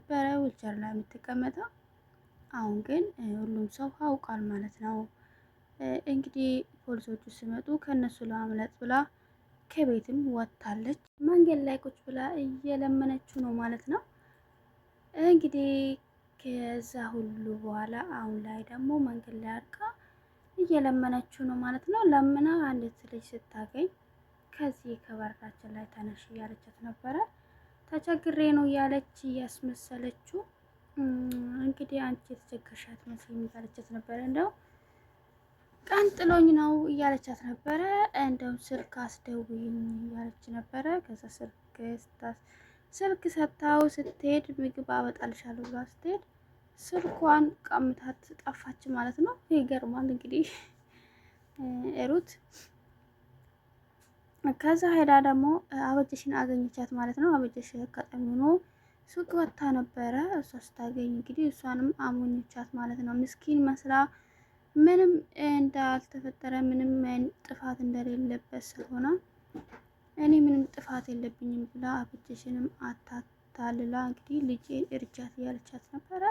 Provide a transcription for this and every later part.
ነበረ ዊልቸር ላይ የምትቀመጠው። አሁን ግን ሁሉም ሰው አውቋል ማለት ነው። እንግዲህ ፖሊሶቹ ሲመጡ ከነሱ ለማምለጥ ብላ ከቤትም ወጥታለች። መንገድ ላይ ቁጭ ብላ እየለመነችው ነው ማለት ነው። እንግዲህ ከዛ ሁሉ በኋላ አሁን ላይ ደግሞ መንገድ ላይ አድርጋ እየለመነችው ነው ማለት ነው። ለምና አንዲት ልጅ ስታገኝ ከዚህ ከበራችን ላይ ተነሽ እያለቻት ነበረ። ተቸግሬ ነው እያለች እያስመሰለችው እንግዲህ አንቺ የተቸገርሻት መስሎኝ እያለቻት ነበረ። እንደው ቀን ጥሎኝ ነው እያለቻት ነበረ። እንደው ስልክ አስደውይኝ እያለች ነበረ። ከዛ ስልክ ሰታው ስትሄድ ምግብ አበጣልሻለሁ ብላ ስትሄድ ስልኳን ቀምታት ጠፋች ማለት ነው። ይገርማል እንግዲህ ሩት ከዛ ሄዳ ደግሞ አበጀሽን አገኘቻት ማለት ነው። አበጀሽ አጋጣሚ ሆኖ ሱቅ ወጥታ ነበረ። እሷ ስታገኝ እንግዲህ እሷንም አሞኘቻት ማለት ነው። ምስኪን መስላ ምንም እንዳልተፈጠረ ምንም ጥፋት እንደሌለበት ስለሆነ እኔ ምንም ጥፋት የለብኝም ብላ አበጀሽንም አታታልላ እንግዲህ ልጄን እርጃት እያለቻት ነበረ።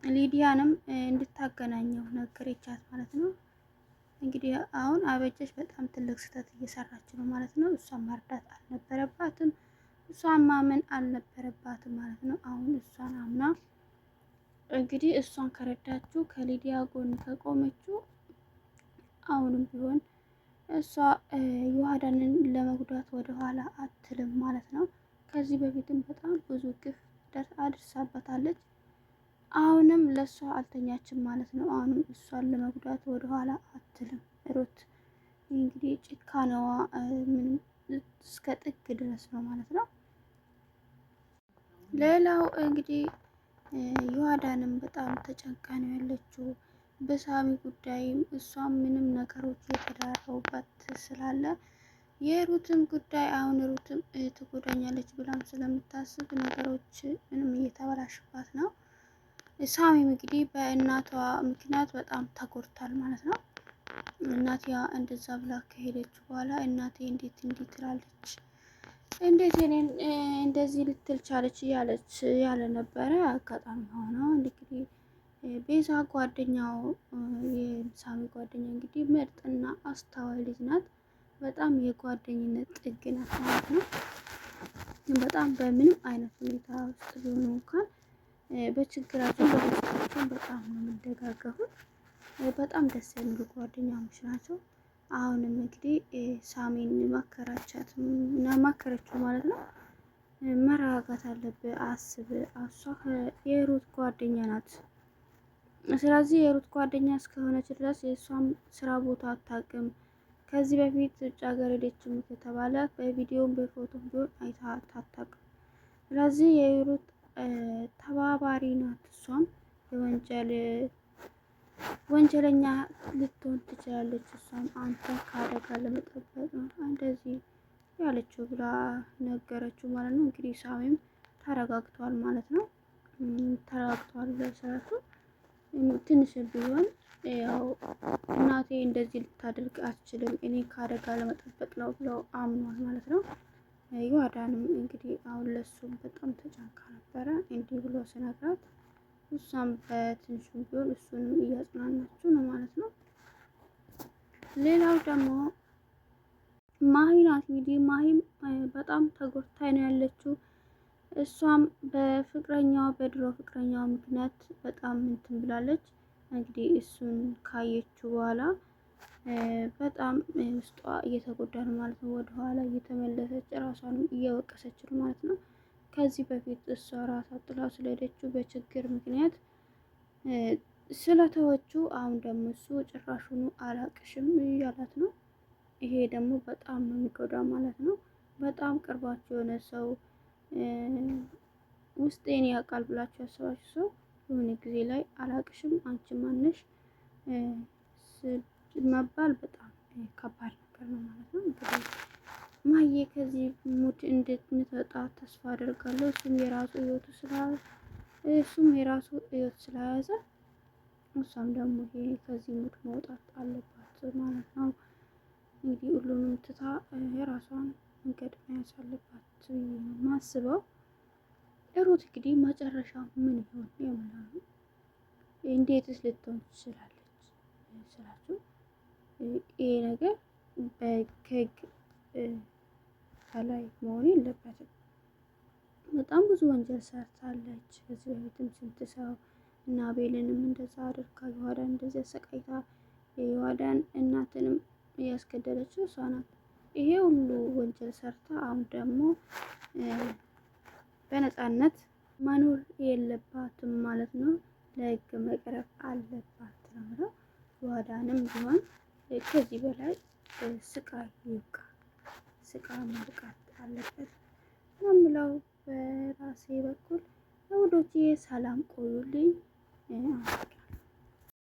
ሊዲያንም እንድታገናኘው ነገረቻት ማለት ነው። እንግዲህ አሁን አበጀሽ በጣም ትልቅ ስህተት እየሰራች ነው ማለት ነው። እሷን ማርዳት አልነበረባትም፣ እሷን ማመን አልነበረባትም ማለት ነው። አሁን እሷን አምና እንግዲህ እሷን ከረዳችው ከሊዲያ ጎን ከቆመችው አሁንም ቢሆን እሷ ዮሐዳንን ለመጉዳት ወደኋላ አትልም ማለት ነው። ከዚህ በፊትም በጣም ብዙ ግፍ አድርሳበታለች። አሁንም ለእሷ አልተኛችም ማለት ነው። አሁንም እሷን ለመጉዳት ወደኋላ አትልም ሩት። እንግዲህ ጭካኔዋ ምንም እስከ ጥግ ድረስ ነው ማለት ነው። ሌላው እንግዲህ ዮሐዳንም በጣም ተጨንቃ ነው ያለችው በሳሚ ጉዳይም። እሷም ምንም ነገሮች የተዳረውበት ስላለ የሩትም ጉዳይ አሁን ሩትም ትጎዳኛለች ብላም ስለምታስብ ነገሮች ምንም እየተበላሽባት ነው። ሳሚም እንግዲህ በእናቷ ምክንያት በጣም ተጎድቷል ማለት ነው። እናትያ እንደዛ ብላ ከሄደች በኋላ እናቴ እንዴት እንዲህ ትላለች፣ እንዴት እኔን እንደዚህ ልትል ቻለች እያለች ያለ ነበረ። አጋጣሚ ሆኖ እንግዲህ ቤዛ ጓደኛው የሳሚ ጓደኛ እንግዲህ ምርጥና አስተዋይ ልጅ ናት። በጣም የጓደኝነት ጥግ ናት ማለት ነው። በጣም በምንም አይነት ሁኔታ ውስጥ ቢሆኑ እንኳን በችግራቸው በደስታቸው በጣም ነው የሚደጋገፉት። በጣም ደስ የሚሉ ጓደኛሞች ናቸው። አሁንም እንግዲህ ሳሚን ማከረችው ማለት ነው። መረጋጋት አለብህ፣ አስብ፣ እሷ የሩት ጓደኛ ናት። ስለዚህ የሩት ጓደኛ እስከሆነች ድረስ የእሷም ስራ ቦታ አታውቅም። ከዚህ በፊት ውጭ ሀገር ሄደችም ከተባለ በቪዲዮም በፎቶም ቢሆን አይታት አታውቅም። ስለዚህ የሩት ተባባሪ ናት። እሷም ወንጀለኛ ልትሆን ትችላለች። እሷም አንተ ከአደጋ ለመጠበቅ ነው እንደዚህ ያለችው ብላ ነገረችው ማለት ነው። እንግዲህ ሳሚም ተረጋግቷል ማለት ነው። ተረጋግቷል በሰዓቱ ትንሽ ቢሆን ያው እናቴ እንደዚህ ልታደርግ አትችልም፣ እኔ ከአደጋ ለመጠበቅ ነው ብለው አምኗል ማለት ነው። ዮሐዳንም እንግዲህ አሁን ለሱም በጣም ተጨንቃ ነበረ እንዲህ ብሎ ሲነግራት እሷም በትንሹም ቢሆን እሱንም እያጽናናችው ነው ማለት ነው። ሌላው ደግሞ ማሂ ናት። እንግዲህ ማሂም በጣም ተጎድታ ነው ያለችው። እሷም በፍቅረኛዋ በድሮ ፍቅረኛዋ ምክንያት በጣም እንትን ብላለች። እንግዲህ እሱን ካየችው በኋላ በጣም ውስጧ እየተጎዳ ነው ማለት ነው። ወደኋላ እየተመለሰች ራሷንም እየወቀሰች ነው ማለት ነው። ከዚህ በፊት እሷ ራሷ ጥላ ስለሄደችው በችግር ምክንያት ስለተወችው አሁን ደግሞ እሱ ጭራሹኑ አላቅሽም እያላት ነው። ይሄ ደግሞ በጣም ነው የሚጎዳ ማለት ነው። በጣም ቅርባቸው የሆነ ሰው ውስጤን ያውቃል ብላችሁ ያሰባችሁ ሰው የሆነ ጊዜ ላይ አላቅሽም አንቺ ማነሽ መባል በጣም ከባድ ነገር ነው ማለት ነው። እንግዲህ ማዬ ከዚህ ሙድ እንድትወጣ ተስፋ አደርጋለሁ። እሱም የራሱ ህይወት ስለያዘ እሷም ደግሞ ከዚህ ሙድ መውጣት አለባት ማለት ነው። እንግዲህ ሁሉንም ትታ የራሷን መንገድ መያዝ አለባት ማስበው። ሩት እንግዲህ መጨረሻ ምን ይሆን የምናሉ እንዴትስ ልትሆን ትችላለች ስላችሁ ይሄ ነገር ከህግ በላይ መሆን የለበትም። በጣም ብዙ ወንጀል ሰርታለች። ከዚህ በፊትም ስንት ሰው እና አቤልንም እንደዛ አድርጋ የዋዳን እንደዛ ሰቃይታ የዋዳን እናትንም እያስገደለችው እሷ ናት። ይሄ ሁሉ ወንጀል ሰርታ አሁን ደግሞ በነፃነት መኖር የለባትም ማለት ነው። ለህግ መቅረብ አለባት ነው። የዋዳንም ቢሆን ከዚህ በላይ ስቃይ ይብቃ፣ ስቃይ ማብቃት አለበት ነው የምለው። በራሴ በኩል ለውዶቼ ሰላም ቆዩልኝ።